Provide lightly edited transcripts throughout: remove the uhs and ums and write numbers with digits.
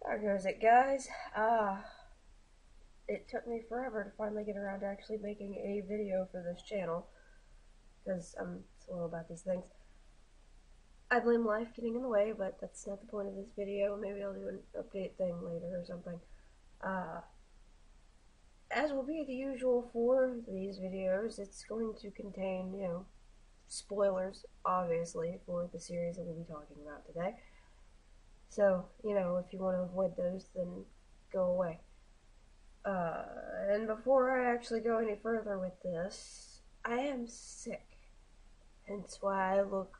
How goes it, guys? It took me forever to finally get around to actually making a video for this channel, because I'm slow about these things. I blame life getting in the way, but that's not the point of this video. Maybe I'll do an update thing later or something. As will be the usual for these videos, it's going to contain, spoilers, obviously, for the series that we'll be talking about today. So, if you want to avoid those, then go away. And before I actually go any further with this, I am sick. Hence why I look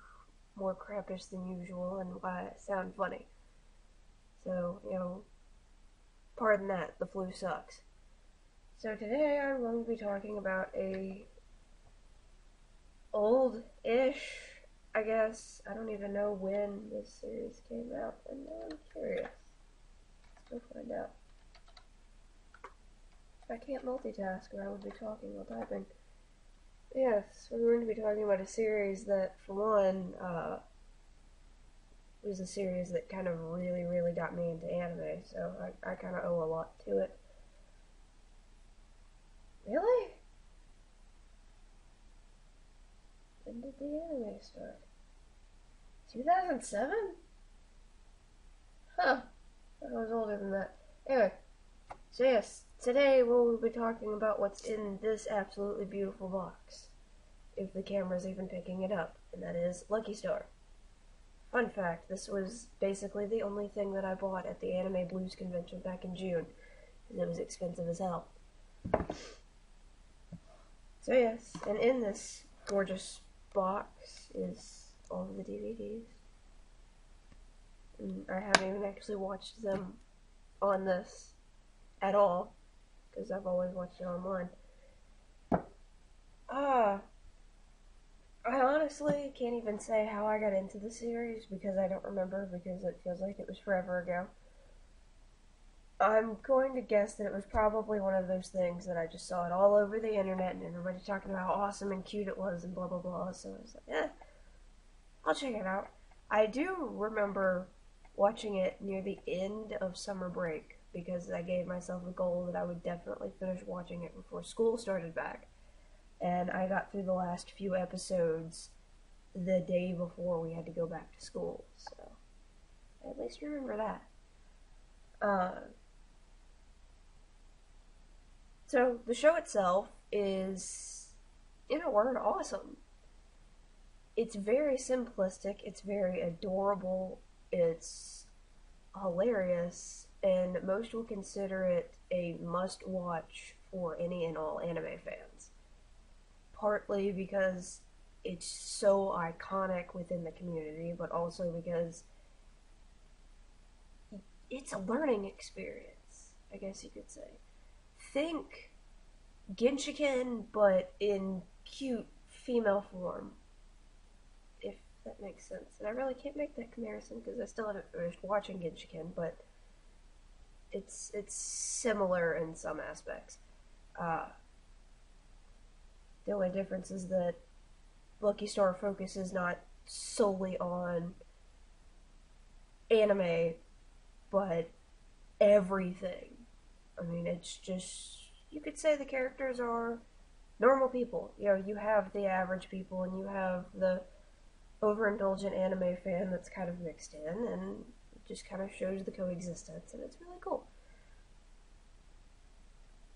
more crappish than usual and why I sound funny. So, pardon that, the flu sucks. So today I'm going to be talking about a old-ish, I guess. I don't even know when this series came out, and now I'm curious. Let's go find out. I can't multitask or I would be talking while typing. Yes, we're going to be talking about a series that, for one, was a series that kind of really got me into anime, so I kind of owe a lot to it. Really? When did the anime start? 2007? Huh. I was older than that. Anyway, so yes, today we'll be talking about what's in this absolutely beautiful box, if the camera's even picking it up, and that is Lucky Star. Fun fact, this was basically the only thing that I bought at the Anime Blues convention back in June, because it was expensive as hell. So yes, and in this gorgeous box is all of the DVDs. And I haven't even actually watched them on this at all, because I've always watched it online. I honestly can't even say how I got into the series, because I don't remember, because it feels like it was forever ago. I'm going to guess that it was probably one of those things that I just saw it all over the internet and everybody talking about how awesome and cute it was and blah blah blah, so I was like, I'll check it out. I do remember watching it near the end of summer break, because I gave myself a goal that I would definitely finish watching it before school started back. And I got through the last few episodes the day before we had to go back to school, so at least remember that. So the show itself is, in a word, awesome. It's very simplistic, it's very adorable, it's hilarious, and most will consider it a must-watch for any and all anime fans. Partly because it's so iconic within the community, but also because it's a learning experience, I guess you could say. Think Genshiken, but in cute female form, if that makes sense. And I really can't make that comparison because I still haven't finished watching Genshiken, but it's similar in some aspects. The only difference is that Lucky Star focuses not solely on anime, but everything. I mean, it's just, you could say the characters are normal people. You have the average people, and you have the overindulgent anime fan that's kind of mixed in, and it just kind of shows the coexistence, and it's really cool.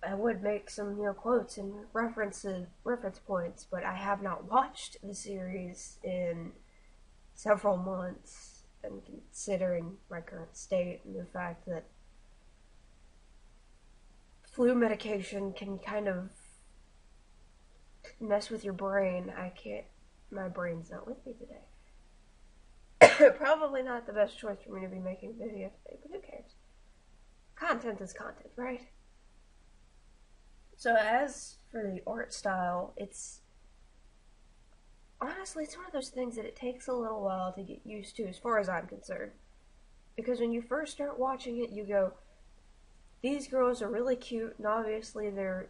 I would make some, quotes and reference points, but I have not watched the series in several months, and considering my current state and the fact that flu medication can kind of mess with your brain, my brain's not with me today. Probably not the best choice for me to be making a video today, but who cares? Content is content, right? So as for the art style, honestly, it's one of those things that it takes a little while to get used to, as far as I'm concerned. Because when you first start watching it, you go, these girls are really cute, and obviously they're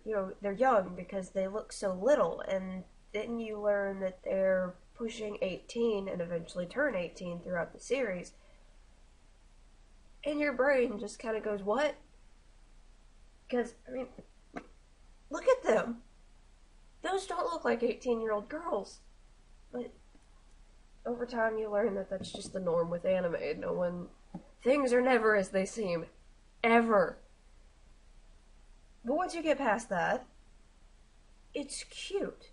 young because they look so little, and then you learn that they're pushing 18 and eventually turn 18 throughout the series. And your brain just kind of goes, what? Because, I mean, look at them. Those don't look like 18-year-old girls. But over time you learn that that's just the norm with anime. Things are never as they seem. Ever. But once you get past that, it's cute.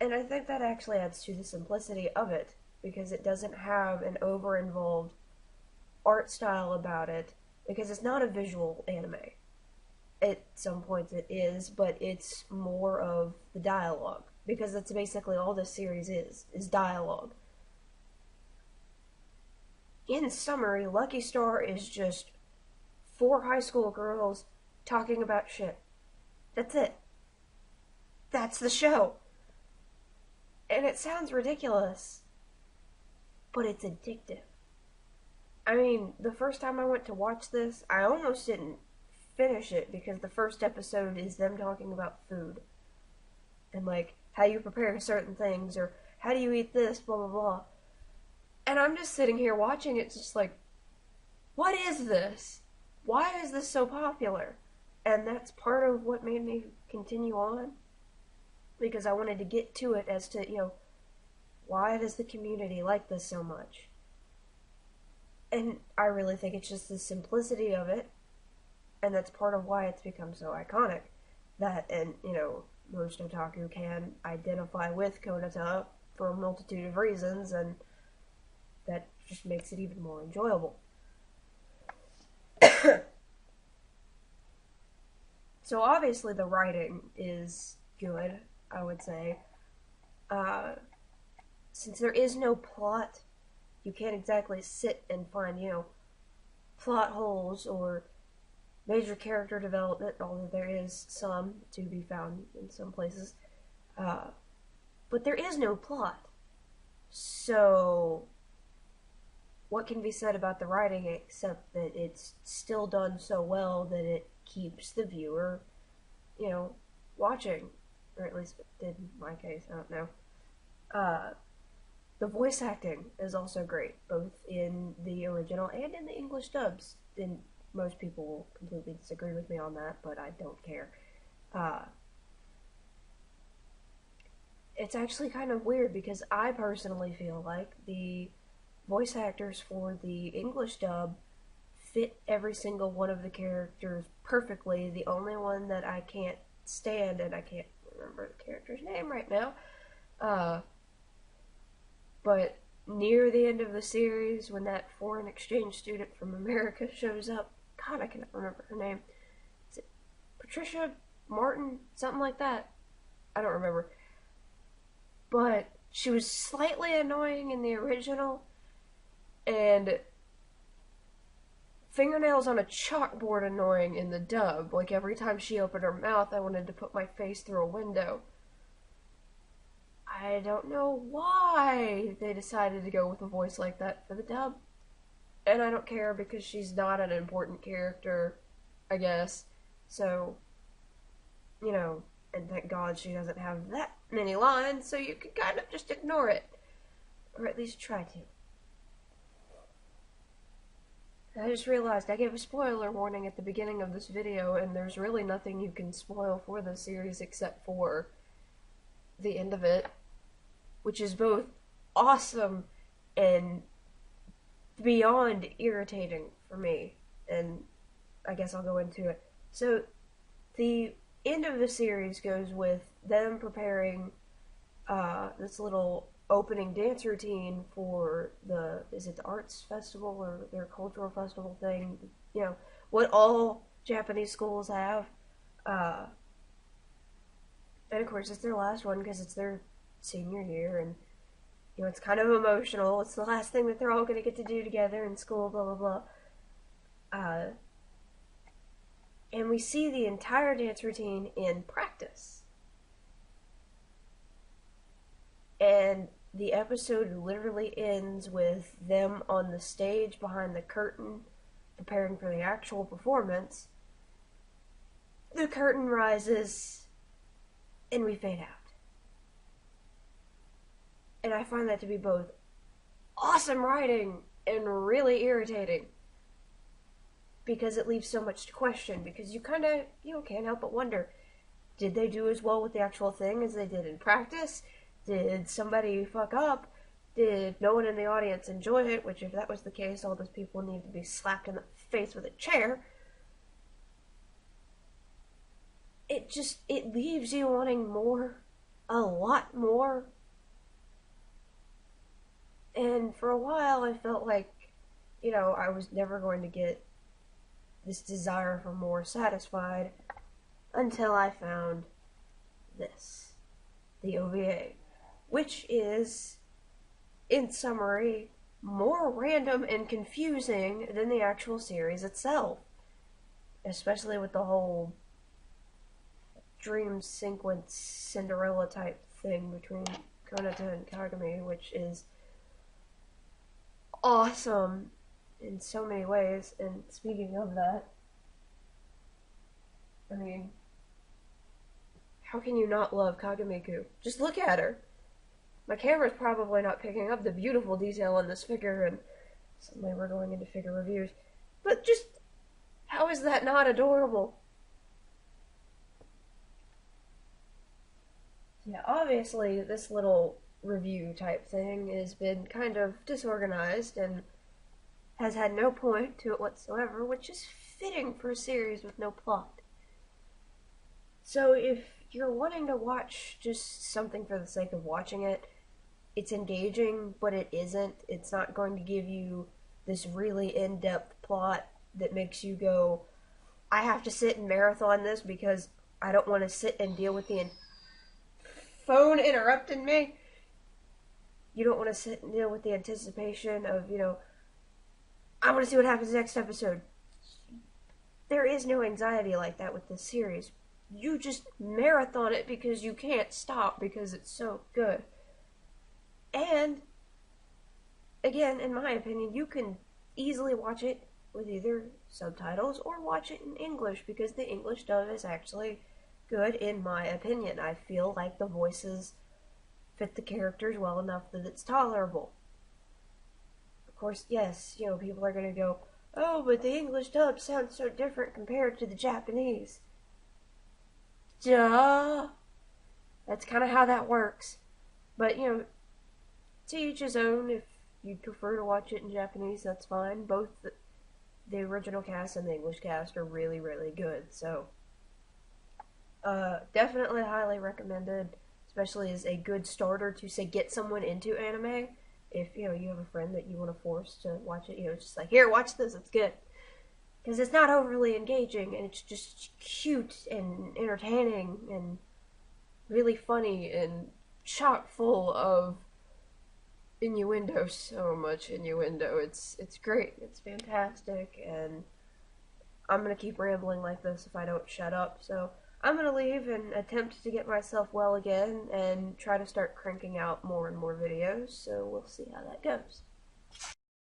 And I think that actually adds to the simplicity of it, because it doesn't have an over-involved art style about it, because it's not a visual anime. At some points it is, but it's more of the dialogue, because that's basically all this series is dialogue. In summary, Lucky Star is just 4 high school girls talking about shit. That's it. That's the show. And it sounds ridiculous, but it's addictive. I mean, the first time I went to watch this, I almost didn't finish it because the first episode is them talking about food. And like, how you prepare certain things, or how do you eat this, blah blah blah. And I'm just sitting here watching it, just like, what is this? Why is this so popular? And that's part of what made me continue on. Because I wanted to get to it as to, why does the community like this so much? And I really think it's just the simplicity of it. And that's part of why it's become so iconic. That, and, most otaku can identify with Konata for a multitude of reasons, and that just makes it even more enjoyable. So obviously the writing is good, I would say. Since there is no plot, you can't exactly sit and find, plot holes or major character development, although there is some to be found in some places. But there is no plot. So, what can be said about the writing except that it's still done so well that it keeps the viewer, watching. Or at least it did in my case, I don't know. The voice acting is also great, both in the original and in the English dubs. And most people will completely disagree with me on that, but I don't care. It's actually kind of weird because I personally feel like the voice actors for the English dub fit every single one of the characters perfectly. The only one that I can't stand, and I can't remember the character's name right now, but near the end of the series, when that foreign exchange student from America shows up, God, I cannot remember her name. Is it Patricia Martin? Something like that. I don't remember. But she was slightly annoying in the original, and fingernails on a chalkboard annoying in the dub. Like, every time she opened her mouth, I wanted to put my face through a window. I don't know why they decided to go with a voice like that for the dub. And I don't care because she's not an important character, I guess. So, and thank God she doesn't have that many lines, so you can kind of just ignore it. Or at least try to. I just realized I gave a spoiler warning at the beginning of this video, and there's really nothing you can spoil for this series except for the end of it, which is both awesome and beyond irritating for me, and I guess I'll go into it. So, the end of the series goes with them preparing this little opening dance routine for is it the arts festival or their cultural festival thing? What all Japanese schools have. And of course it's their last one because it's their senior year, and it's kind of emotional. It's the last thing that they're all going to get to do together in school, blah blah blah. And we see the entire dance routine in practice. And the episode literally ends with them on the stage behind the curtain, preparing for the actual performance. The curtain rises, and we fade out. And I find that to be both awesome writing and really irritating because it leaves so much to question, because you kind of, can't help but wonder, did they do as well with the actual thing as they did in practice? Did somebody fuck up? Did no one in the audience enjoy it? Which, if that was the case, all those people need to be slapped in the face with a chair. It leaves you wanting more, a lot more. And for a while, I felt like, I was never going to get this desire for more satisfied until I found this, the OVA, which is, in summary, more random and confusing than the actual series itself, especially with the whole dream sequence Cinderella type thing between Konata and Kagami, which is awesome in so many ways. And speaking of that, I mean, how can you not love Kagamiku? Just look at her. My camera's probably not picking up the beautiful detail on this figure, and suddenly we're going into figure reviews. But just, how is that not adorable? Yeah, obviously this little review type thing has been kind of disorganized and has had no point to it whatsoever, which is fitting for a series with no plot. So if you're wanting to watch just something for the sake of watching it, it's engaging, but it isn't. It's not going to give you this really in-depth plot that makes you go, I have to sit and marathon this because I don't want to sit and deal with the phone interrupting me. You don't want to sit and deal with the anticipation of, I want to see what happens next episode. There is no anxiety like that with this series. You just marathon it because you can't stop because it's so good. And, again, in my opinion, you can easily watch it with either subtitles or watch it in English, because the English dub is actually good, in my opinion. I feel like the voices fit the characters well enough that it's tolerable. Of course, yes, people are going to go, oh, but the English dub sounds so different compared to the Japanese. Duh! That's kind of how that works. But, to each his own. If you prefer to watch it in Japanese, that's fine. Both the original cast and the English cast are really, really good. So, definitely highly recommended, especially as a good starter to, say, get someone into anime. If, you have a friend that you want to force to watch it, it's just like, here, watch this, it's good. Because it's not overly engaging, and it's just cute and entertaining and really funny and chock full of innuendo. So much innuendo. It's great. It's fantastic, and I'm gonna keep rambling like this if I don't shut up. So I'm gonna leave and attempt to get myself well again and try to start cranking out more and more videos. So we'll see how that goes.